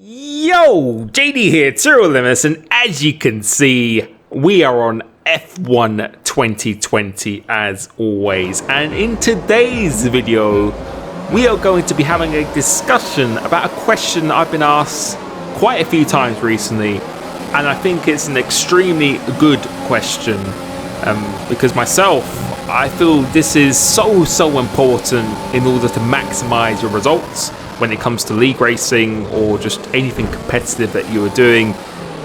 Yo, JD here, Limitless, and as you can see, we are on F1 2020 as always. And in today's video, we are going to be having a discussion about a question I've been asked quite a few times recently, and I think it's an extremely good question because myself, I feel this is so important in order to maximize your results when it comes to league racing or just anything competitive that you are doing.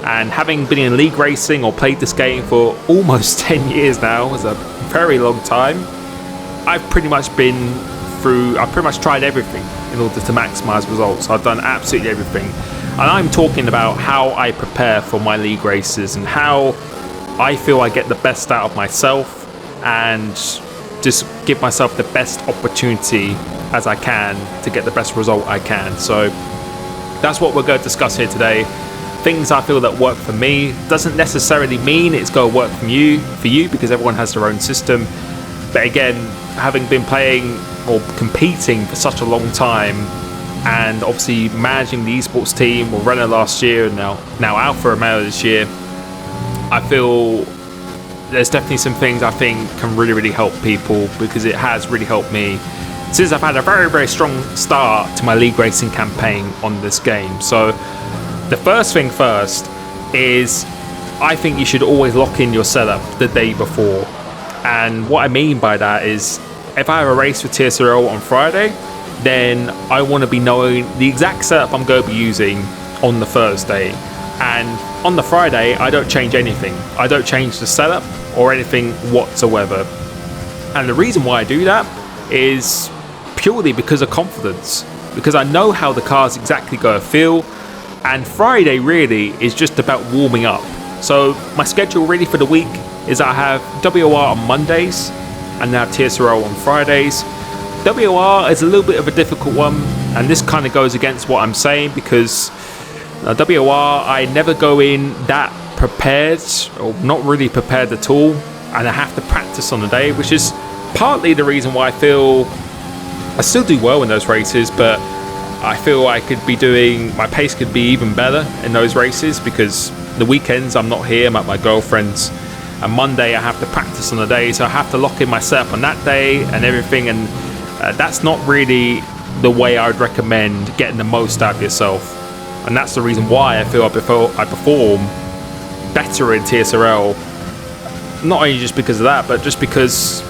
And having been in league racing or played this game for almost 10 years now, is a very long time, I've pretty much tried everything in order to maximize results. I've done absolutely everything. And I'm talking about how I prepare for my league races and how I feel I get the best out of myself and just give myself the best opportunity as I can to get the best result I can. So that's what we're going to discuss here today. Things I feel that work for me doesn't necessarily mean it's going to work for you because everyone has their own system. But again, having been playing or competing for such a long time and obviously managing the esports team or Renault last year and now Alfa Romeo this year, I feel there's definitely some things I think can really help people, because it has really helped me since I've had a very strong start to my league racing campaign on this game. So the first thing first is I think you should always lock in your setup the day before. And what I mean by that is if I have a race with TSRL on Friday, then I want to be knowing the exact setup I'm going to be using on the Thursday. And on the Friday, I don't change anything. I don't change the setup or anything whatsoever. And the reason why I do that is purely because of confidence, because I know how the car's exactly going to feel. And Friday really is just about warming up. So my schedule really for the week is I have WR on Mondays and now TSRL on Fridays. WR is a little bit of a difficult one, and this kind of goes against what I'm saying, because WR, I never go in that prepared, or not really prepared at all, and I have to practice on the day, which is partly the reason why I feel I still do well in those races, but I feel I could be doing, my pace could be even better in those races, because the weekends I'm not here, I'm at my girlfriend's, and Monday I have to practice on the day, so I have to lock in my setup on that day and everything, and that's not really the way I would recommend getting the most out of yourself. And that's the reason why I feel I perform better in TSRL, not only just because of that, but just because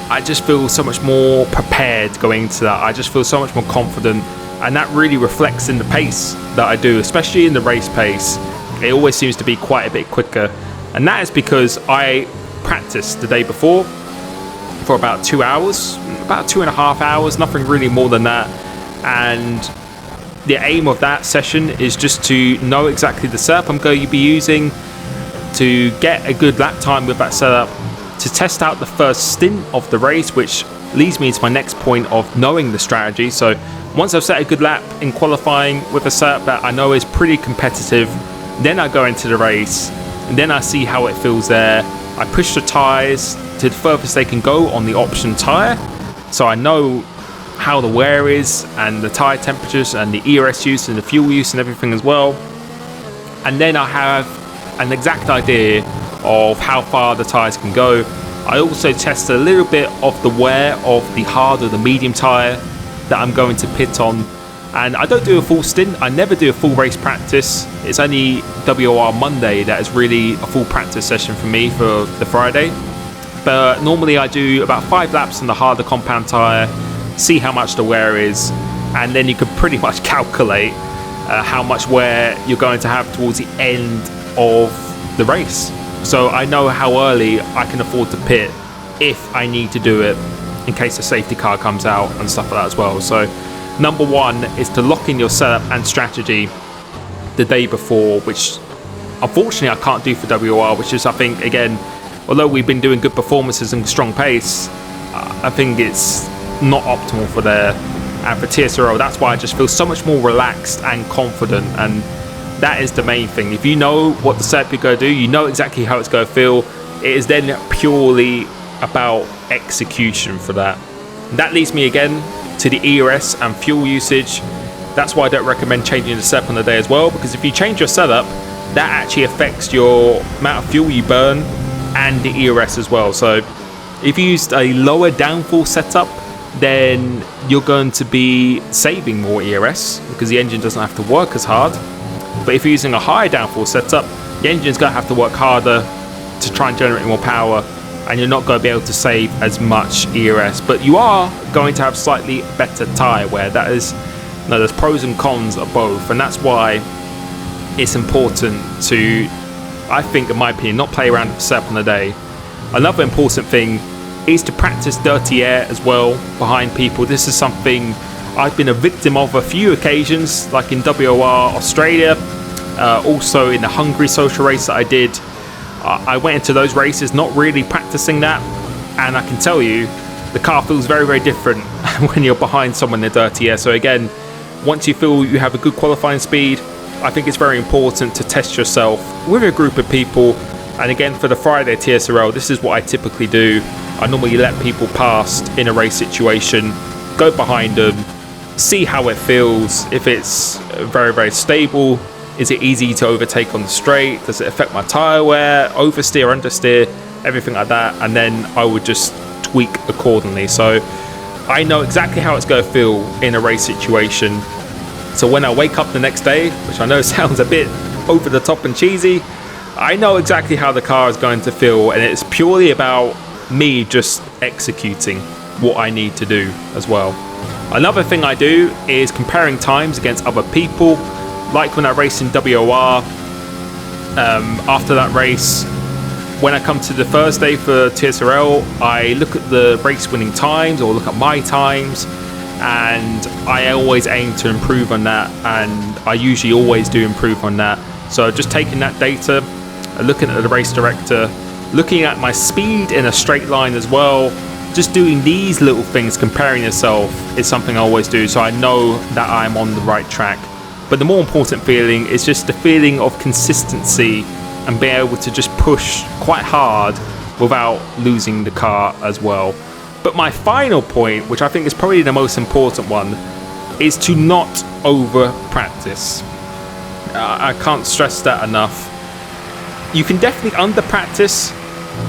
I just feel so much more prepared going into that. I just feel so much more confident, and that really reflects in the pace that I do, especially in the race pace. It always seems to be quite a bit quicker, and that is because I practice the day before for about 2 hours, about 2.5 hours, nothing really more than that. And the aim of that session is just to know exactly the setup I'm going to be using, to get a good lap time with that setup, to test out the first stint of the race, which leads me to my next point of knowing the strategy. So once I've set a good lap in qualifying with a setup that I know is pretty competitive, then I go into the race and then I see how it feels there. I push the tyres to the furthest they can go on the option tyre, so I know how the wear is and the tyre temperatures and the ERS use and the fuel use and everything as well. And then I have an exact idea of how far the tyres can go. I also test a little bit of the wear of the hard or the medium tyre that I'm going to pit on. And I don't do a full stint. I never do a full race practice. It's only WR Monday that is really a full practice session for me for the Friday. But normally I do about 5 laps on the harder compound tyre, see how much the wear is, and then you can pretty much calculate how much wear you're going to have towards the end of the race. So I know how early I can afford to pit if I need to do it in case a safety car comes out and stuff like that as well. So number one is to lock in your setup and strategy the day before, which unfortunately I can't do for WR, which is, I think, again, although we've been doing good performances and strong pace, I think it's not optimal for there. And for TSRO, that's why I just feel so much more relaxed and confident, and that is the main thing. If you know what the setup you're going to do, you know exactly how it's going to feel, it is then purely about execution for that. And that leads me again to the ERS and fuel usage. That's why I don't recommend changing the setup on the day as well, because if you change your setup, that actually affects your amount of fuel you burn and the ERS as well. So if you used a lower downforce setup, then you're going to be saving more ERS because the engine doesn't have to work as hard. But if you're using a higher downforce setup, the engine's going to have to work harder to try and generate more power, and you're not going to be able to save as much ERS. But you are going to have slightly better tyre wear. That is, there's pros and cons of both, and that's why it's important to, I think, in my opinion, not play around with the setup on the day. Another important thing is to practice dirty air as well behind people. This is something I've been a victim of a few occasions, like in WOR Australia, also in the Hungary social race that I did. I went into those races not really practicing that, and I can tell you the car feels very, very different when you're behind someone in the dirty air. So again, once you feel you have a good qualifying speed, I think it's very important to test yourself with a group of people. And again, for the Friday TSRL, this is what I typically do. I normally let people pass in a race situation, go behind them, see how it feels. If it's very, very stable, is it easy to overtake on the straight? Does it affect my tyre wear, oversteer, understeer, everything like that? And then I would just tweak accordingly. So I know exactly how it's going to feel in a race situation. So when I wake up the next day, which I know sounds a bit over the top and cheesy, I know exactly how the car is going to feel, and it's purely about me just executing what I need to do as well. Another thing I do is comparing times against other people. Like when I race in WOR, after that race, when I come to the Thursday for TSRL, I look at the race winning times or look at my times, and I always aim to improve on that, and I usually always do improve on that. So just taking that data, looking at the race director, looking at my speed in a straight line as well, just doing these little things, comparing yourself, is something I always do, so I know that I'm on the right track. But the more important feeling is just the feeling of consistency and being able to just push quite hard without losing the car as well. But my final point, which I think is probably the most important one, is to not over practice. I can't stress that enough. You can definitely under practice.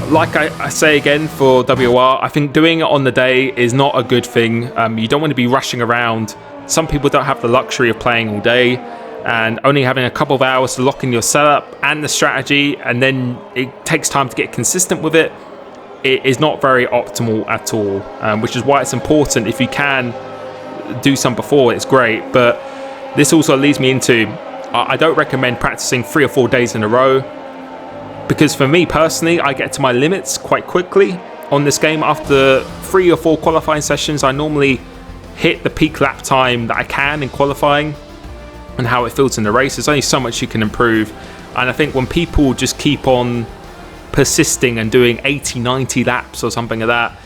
Like I say again for WR, I think doing it on the day is not a good thing. You don't want to be rushing around. Some people don't have the luxury of playing all day and only having a couple of hours to lock in your setup and the strategy, and then it takes time to get consistent with it. It is not very optimal at all, which is why it's important. If you can do some before, it's great. But this also leads me into, I don't recommend practicing 3 or 4 days in a row, because for me personally, I get to my limits quite quickly on this game. After 3 or 4 qualifying sessions, I normally hit the peak lap time that I can in qualifying, and how it feels in the race. There's only so much you can improve, and I think when people just keep on persisting and doing 80-90 laps or something like that,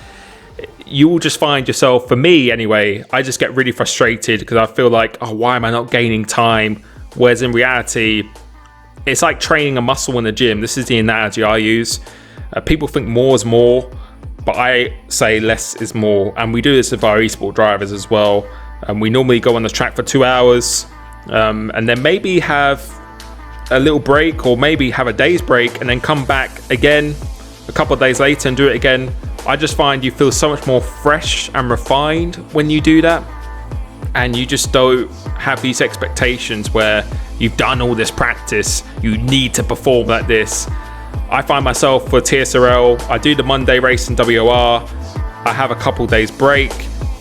you will just find yourself, for me anyway, I just get really frustrated because I feel like, oh, why am I not gaining time? Whereas in reality, it's like training a muscle in the gym. This is the analogy I use. People think more is more, but I say less is more. And we do this with our esport drivers as well. And we normally go on the track for 2 hours, and then maybe have a little break, or maybe have a day's break, and then come back again a couple of days later and do it again. I just find you feel so much more fresh and refined when you do that, and you just don't have these expectations where you've done all this practice, you need to perform like this. I find myself for TSRL, I do the Monday race in WOR, I have a couple days break.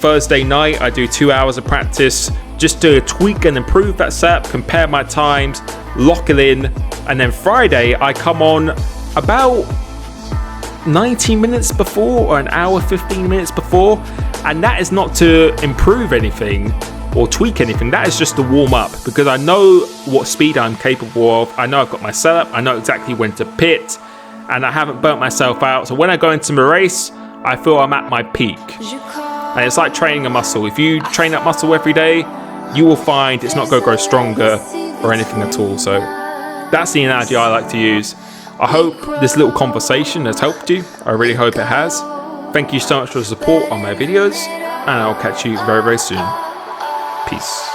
Thursday night I do 2 hours of practice just to tweak and improve that setup, compare my times, lock it in, and then Friday I come on about 90 minutes before, or an hour 15 minutes before, and that is not to improve anything or tweak anything. That is just to warm up, because I know what speed I'm capable of. I know I've got my setup, I know exactly when to pit, and I haven't burnt myself out. So when I go into my race, I feel I'm at my peak. And it's like training a muscle. If you train that muscle every day, you will find it's not going to grow stronger or anything at all. So that's the analogy I like to use. I hope this little conversation has helped you. I really hope it has. Thank you so much for the support on my videos, and I'll catch you very, very soon. Peace.